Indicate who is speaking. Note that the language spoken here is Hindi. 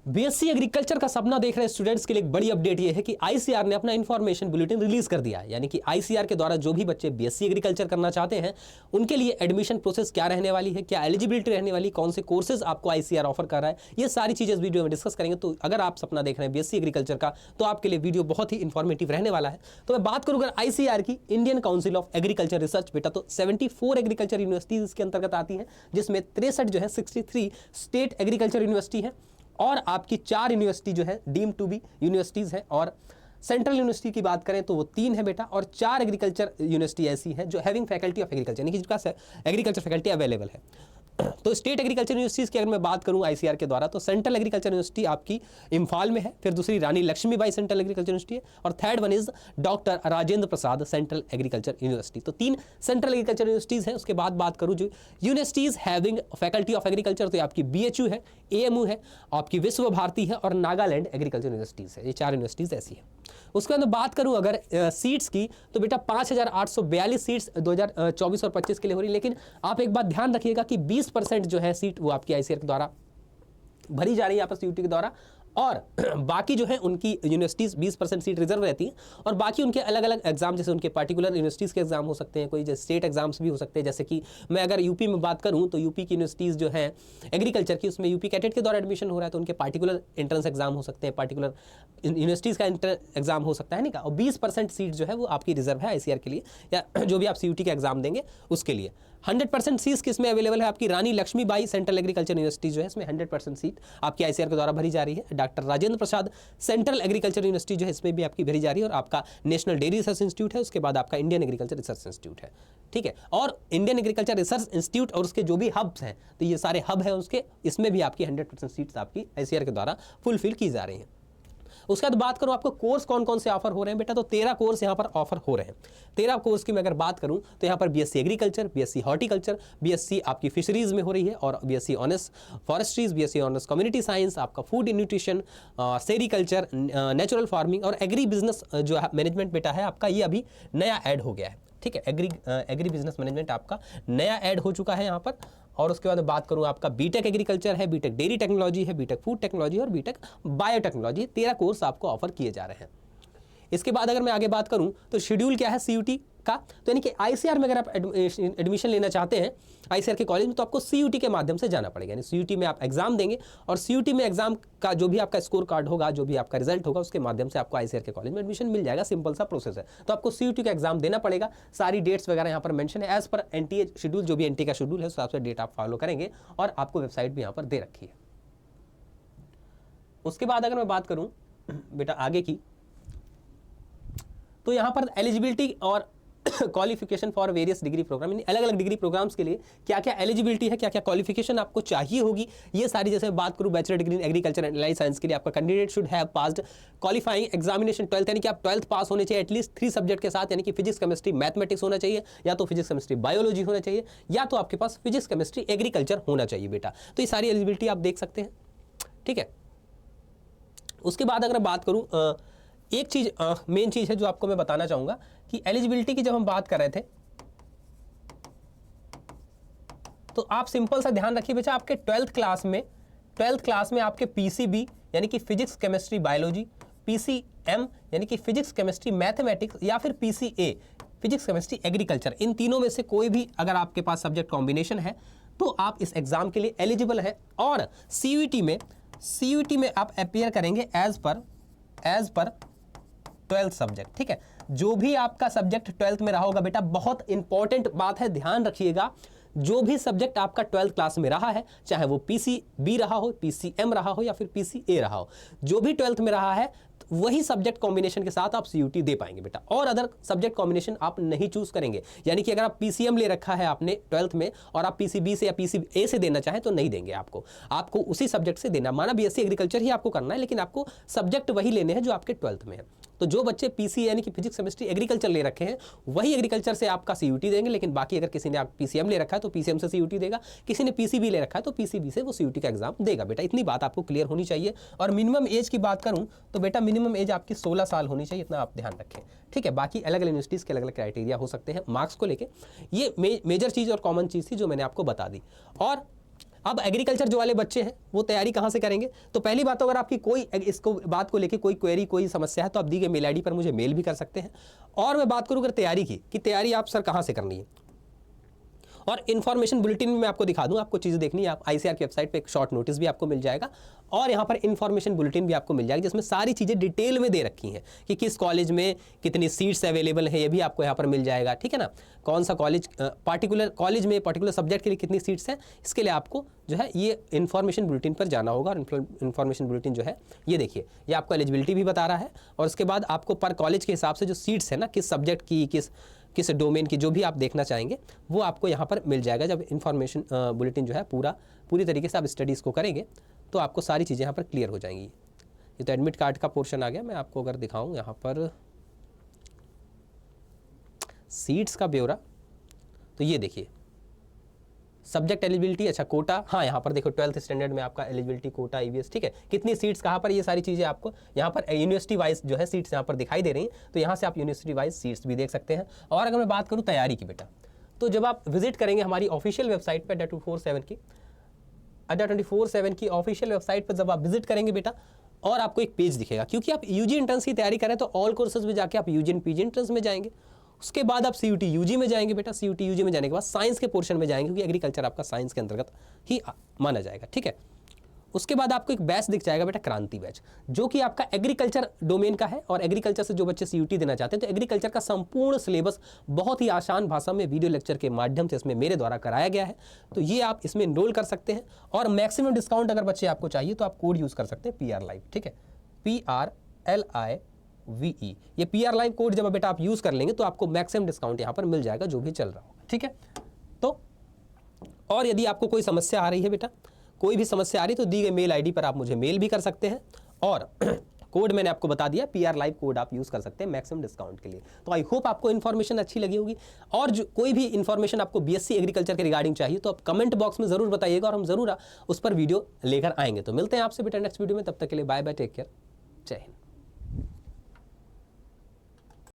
Speaker 1: बीएससी एग्रीकल्चर का सपना देख रहे स्टूडेंट्स के लिए एक बड़ी अपडेट ये है कि आईसीआर ने अपना इन्फॉर्मेशन बुलेटिन रिलीज कर दिया है। यानी कि आईसीआर के द्वारा जो भी बच्चे बीएससी एग्रीकल्चर करना चाहते हैं उनके लिए एडमिशन प्रोसेस क्या रहने वाली है, क्या एलिजिबिलिटी रहने वाली, कौन से कोर्सेज आपको आईसीआर ऑफर कर रहा है, ये सारी चीजें इस वीडियो में डिस्कस करेंगे। तो अगर आप सपना देख रहे हैं बीएससी एग्रीकल्चर का तो आपके लिए वीडियो बहुत ही इंफॉर्मेटिव रहने वाला है। तो मैं बात करूं अगर आईसीआर की, Indian council of agriculture research, बेटा तो 74 एग्रीकल्चर यूनिवर्सिटीज इसके अंतर्गत आती है, जिसमें 63 जो है 63 स्टेट एग्रीकल्चर यूनिवर्सिटी है और आपकी 4 यूनिवर्सिटी जो है डीम टू बी यूनिवर्सिटीज है। और सेंट्रल यूनिवर्सिटी की बात करें तो वो 3 है बेटा, और 4 एग्रीकल्चर यूनिवर्सिटी ऐसी है जो हैविंग फैकल्टी ऑफ एग्रीकल्चर, यानी कि जिनका एग्रीकल्चर फैकल्टी अवेलेबल है। तो स्टेट एग्रीकल्चर यूनिवर्सिटीज की अगर मैं बात करूं आईसीआर के द्वारा, तो सेंट्रल एग्रीकल्चर यूनिवर्सिटी आपकी इम्फाल में है, फिर दूसरी रानी लक्ष्मीबाई सेंट्रल एग्रीकल्चर यूनिवर्सिटी है, और third one is doctor Rajendra Prasad central agriculture university. तो 3 सेंट्रल एग्रीकल्चर यूनिवर्सिटीज है। उसके बाद बात करूं जो universities having faculty of agriculture, तो आपकी बीएचयू है, एएमयू है, आपकी विश्व भारती है और नागालैंड एग्रीकल्चर यूनिवर्सिटीज है। ये 4 यूनिवर्सिटीज ऐसी है। उसके बाद बात करूं अगर सीट्स की, तो बेटा 5842 सीट्स 2024 और 25 के लिए हो रही है। लेकिन आप एक बात ध्यान रखिएगा कि 20% जो है सीट वो आपकी आईसीआर के द्वारा भरी जा रही है यहाँ पर सीयूटी के द्वारा, और बाकी जो है उनकी यूनिवर्सिटीज़ 20% सीट रिजर्व रहती हैं, और बाकी उनके अलग अलग एग्जाम, जैसे उनके पार्टिकुलर यूनिवर्सिटीज़ के एग्जाम हो सकते हैं, कोई जैसे स्टेट एग्जाम्स भी हो सकते हैं। जैसे कि मैं अगर यूपी में बात करूं तो यूपी की यूनिवर्सिटीज़ जो है एग्रीकल्चर की, उसमें यूपी कैडेट के द्वारा एडमिशन हो रहा है, तो उनके पार्टिकुलर एंट्रेंस एग्जाम हो सकते हैं, पार्टिकुलर यूनिवर्सिटीज़ का एग्जाम हो सकता है, नहीं का। और 20% सीट जो है वो आपकी रिजर्व है आईसीआर के लिए, या जो भी आप सीयूटी का एग्जाम देंगे उसके लिए। 100% सीट किसमें अवेलेबल है? आपकी रानी लक्ष्मीबाई सेंट्रल एग्रीकल्चर यूनिवर्सिटी जो है, इसमें 100% सीट आपकी आईसीआर के द्वारा भरी जा रही है। Doctor Rajendra Prasad central agriculture university जो है, इसमें भी आपकी भरी जा रही है, और आपका नेशनल डेयरी रिसर्च इंस्टीट्यूट है, उसके बाद आपका इंडियन एग्रीकल्चर रिसर्च इंस्टीट्यूट है, ठीक है। और इंडियन एग्रीकल्चर रिसर्च इंस्टीट्यूट और उसके जो भी हब्स हैं, तो ये सारे हब हैं उसके, इसमें भी आपकी 100% सीट्स आपकी आईसीआर के द्वारा फुलफिल की जा रही हैं। उसके बाद बात करूं आपको कोर्स कौन कौन से ऑफर हो रहे हैं बेटा, तो 13 कोर्स यहां पर ऑफर हो रहे हैं। 13 कोर्स की मैं अगर बात करूं तो यहां पर BSc agriculture, BSc horticulture, BSc आपकी फिशरीज में हो रही है, और BSc honours forestries, BSc honours community science, आपका food nutrition, sericulture, natural farming और एग्री बिजनेस जो मैनेजमेंट बेटा है आपका, ये अभी नया ऐड हो गया है, ठीक है। एग्री बिजनेस मैनेजमेंट आपका नया ऐड हो चुका है यहाँ पर। और उसके बाद बात करूँ आपका बीटेक एग्रीकल्चर है, बीटेक डेयरी टेक्नोलॉजी है, बीटेक फूड टेक्नोलॉजी और बीटेक बायोटेक्नोलॉजी, 13 कोर्स आपको ऑफर किए जा रहे हैं। इसके बाद अगर मैं आगे बात करूं तो शेड्यूल क्या है सीयूटी का, तो यानी कि आईसीआर में अगर आप एडमिशन लेना चाहते हैं आईसीआर के कॉलेज में, तो आपको सीयूटी के माध्यम से जाना पड़ेगा। यानी सीयूटी में आप एग्जाम देंगे, और सीयूटी में एग्जाम का जो भी आपका स्कोर कार्ड होगा, जो भी आपका रिजल्ट होगा, उसके माध्यम से आपको आईसीआर के कॉलेज में एडमिशन मिल जाएगा। सिंपल सा प्रोसेस है। तो आपको सीयूटी का एग्जाम देना पड़ेगा। सारी डेट्स वगैरह यहाँ पर मेंशन है, एज पर एनटीए शेड्यूल, जो भी एनटीए का शेड्यूल है उस हिसाब से डेट आप फॉलो करेंगे, और आपको वेबसाइट भी यहाँ पर दे रखी है। उसके बाद अगर मैं बात करूँ बेटा आगे की, तो यहाँ पर एलिजिबिलिटी और qualification for various degree programme, यानी अलग अलग डिग्री प्रोग्राम्स के लिए क्या क्या एलिजिबिलिटी है, क्या क्या क्वालिफिकेशन आपको चाहिए होगी, ये सारी। जैसे बात करूं bachelor degree in agriculture and allied science के लिए, आपका candidate should have passed qualifying examination 12th, यानी कि आप 12th पास होने चाहिए एटलीस्ट 3 सब्जेक्ट के साथ, यानी कि फिजिक्स केमिस्ट्री मैथमेटिक्स होना चाहिए, या तो फिजिक्स केमिस्ट्री बायोलॉजी होना चाहिए, या तो आपके पास फिजिक्स केमिस्ट्री एग्रीकल्चर होना चाहिए बेटा। तो ये सारी एलिजिबिलिटी आप देख सकते हैं, ठीक है। उसके बाद अगर बात करूं एक चीज मेन चीज है जो आपको मैं बताना चाहूंगा कि एलिजिबिलिटी की जब हम बात कर रहे थे, तो आप सिंपल सा ध्यान रखिए बेटा, आपके 12th क्लास में आपके पीसीबी यानी कि फिजिक्स केमिस्ट्री बायोलॉजी, पीसीएम यानी कि फिजिक्स केमिस्ट्री मैथमेटिक्स, या फिर पीसीए फिजिक्स केमिस्ट्री एग्रीकल्चर, इन तीनों में से कोई भी अगर आपके पास सब्जेक्ट कॉम्बिनेशन है तो आप इस एग्जाम के लिए एलिजिबल है। और सीयूटी में आप अपियर करेंगे एज पर 12th सब्जेक्ट, ठीक है। जो भी आपका सब्जेक्ट 12th में रहा होगा बेटा, बहुत इंपॉर्टेंट बात है, ध्यान रखिएगा, जो भी सब्जेक्ट आपका 12th क्लास में रहा है, चाहे वो पीसीबी रहा हो, पीसीएम रहा हो, या फिर पीसीए रहा हो, जो भी 12th में रहा है वही सब्जेक्ट कॉम्बिनेशन के साथ आप सीयूटी दे पाएंगे बेटा। और अदर सब्जेक्ट कॉम्बिनेशन आप नहीं चूज करेंगे, यानी कि अगर आप पीसीएम ले रखा है आपने 12th में और आप पीसीबी से या पीसीए से देना चाहें तो नहीं देंगे आपको उसी सब्जेक्ट से देना। माना बीएससी एग्रीकल्चर ही आपको करना है, लेकिन आपको सब्जेक्ट वही लेने हैं जो आपके 12th में है। तो जो बच्चे पीसी यानी कि फिजिक्स केमिस्ट्री एग्रीकल्चर ले रखे हैं वही एग्रीकल्चर से आपका सीयूटी देंगे, लेकिन बाकी अगर किसी ने आप पीसीएम ले रखा है तो पीसीएम से सीयूटी देगा, किसी ने पीसीबी ले रखा है तो पीसीबी से वो सीयूटी का एग्जाम देगा बेटा। इतनी बात आपको क्लियर होनी चाहिए। और मिनिमम एज की बात करूं तो बेटा मिनिमम एज आपकी 16 साल होनी चाहिए, इतना आप ध्यान रखें, ठीक है। बाकी अलग अलग यूनिवर्सिटीज़ के अलग अलग क्राइटेरिया हो सकते हैं मार्क्स को लेके, ये मेजर चीज़ और कॉमन चीज़ थी जो मैंने आपको बता दी। और अब एग्रीकल्चर जो वाले बच्चे हैं वो तैयारी कहाँ से करेंगे? तो पहली बात तो अगर आपकी कोई इसको बात को लेके कोई क्वेरी, कोई समस्या है तो आप दी गई मेल आईडी पर मुझे मेल भी कर सकते हैं। और मैं बात करूँ अगर तैयारी की कि तैयारी आप सर कहाँ से करनी है, और इन्फॉर्मेशन बुलेटिन में मैं आपको दिखा दूं, आपको चीज़ें देखनी है, आप आईसीआर की वेबसाइट पे एक शॉर्ट नोटिस भी आपको मिल जाएगा और यहाँ पर इन्फॉर्मेशन बुलेटिन भी आपको मिल जाएगा जिसमें सारी चीज़ें डिटेल में दे रखी हैं कि किस कॉलेज में कितनी सीट्स अवेलेबल है, ये भी आपको यहाँ पर मिल जाएगा, ठीक है ना। कौन सा कॉलेज, पार्टिकुलर कॉलेज में पर्टिकुलर सब्जेक्ट के लिए कितनी सीट्स हैं, इसके लिए आपको जो है ये इन्फॉर्मेशन बुलेटिन पर जाना होगा। और इन्फॉर्मेशन बुलेटिन जो है ये देखिए, ये आपको एलिजिबिलिटी भी बता रहा है और उसके बाद आपको पर कॉलेज के हिसाब से जो सीट्स है ना, किस सब्जेक्ट की, किस डोमेन की, जो भी आप देखना चाहेंगे वो आपको यहाँ पर मिल जाएगा। जब इन्फॉर्मेशन बुलेटिन जो है पूरी तरीके से आप स्टडीज़ को करेंगे तो आपको सारी चीज़ें यहाँ पर क्लियर हो जाएंगी। ये तो एडमिट कार्ड का पोर्शन आ गया। मैं आपको अगर दिखाऊं यहाँ पर सीट्स का ब्यौरा, तो ये देखिए सब्जेक्ट एलिजिबिलिटी, अच्छा कोटा, हाँ यहाँ पर देखो 12th स्टैंडर्ड में आपका एलिजिबिलिटी कोटा ईवीएस, ठीक है, कितनी सीट्स कहाँ पर, ये सारी चीज़ें आपको यहाँ पर यूनिवर्सिटी वाइज जो है सीट्स यहाँ पर दिखाई दे रही हैं। तो यहाँ से आप यूनिवर्सिटी वाइज सीट्स भी देख सकते हैं। और अगर मैं बात करूँ तैयारी की बेटा, तो जब आप विजिट करेंगे हमारी ऑफिशियल वेबसाइट पर अड्डा 24/7 की ऑफिशियल वेबसाइट पर जब आप विजिट करेंगे बेटा, और आपको एक पेज दिखेगा, क्योंकि आप यूजी एंट्रेंस की तैयारी करें तो ऑल कोर्सेज में जाके आप यूजी एंड पीजी एंट्रेंस में जाएंगे। उसके बाद आप सीयूटी यूजी में जाएंगे बेटा, सीयूटी यूजी में जाने के बाद साइंस के पोर्शन में जाएंगे, क्योंकि एग्रीकल्चर आपका साइंस के अंतर्गत ही माना जाएगा, ठीक है। उसके बाद आपको एक बैच दिख जाएगा बेटा, क्रांति बैच, जो कि आपका एग्रीकल्चर डोमेन का है। और एग्रीकल्चर से जो बच्चे सीयूटी देना चाहते हैं तो एग्रीकल्चर का संपूर्ण सिलेबस बहुत ही आसान भाषा में वीडियो लेक्चर के माध्यम से इसमें मेरे द्वारा कराया गया है। तो ये आप इसमें एनरोल कर सकते हैं और मैक्सिमम डिस्काउंट अगर बच्चे आपको चाहिए तो आप कोड यूज़ कर सकते हैं PR लाइव, ठीक है, PRLIVE। ये PR लाइव कोड जब बेटा आप यूज़ कर लेंगे तो आपको मैक्सिमम डिस्काउंट यहाँ पर मिल जाएगा जो भी चल रहा होगा, ठीक है। तो और यदि आपको कोई समस्या आ रही है बेटा, कोई भी समस्या आ रही तो दी गई मेल आईडी पर आप मुझे मेल भी कर सकते हैं। और कोड मैंने आपको बता दिया, PR लाइव कोड आप यूज़ कर सकते हैं मैक्सिमम डिस्काउंट के लिए। तो आई होप आपको इन्फॉर्मेशन अच्छी लगी होगी। और जो कोई भी इन्फॉर्मेशन आपको BSc एग्रीकल्चर के रिगार्डिंग चाहिए तो आप कमेंट बॉक्स में ज़रूर बताइएगा और हम ज़रूर उस पर वीडियो लेकर आएंगे। तो मिलते हैं आपसे बेटा नेक्स्ट वीडियो में, तब तक के लिए बाय बाय, टेक केयर, जय हिंद।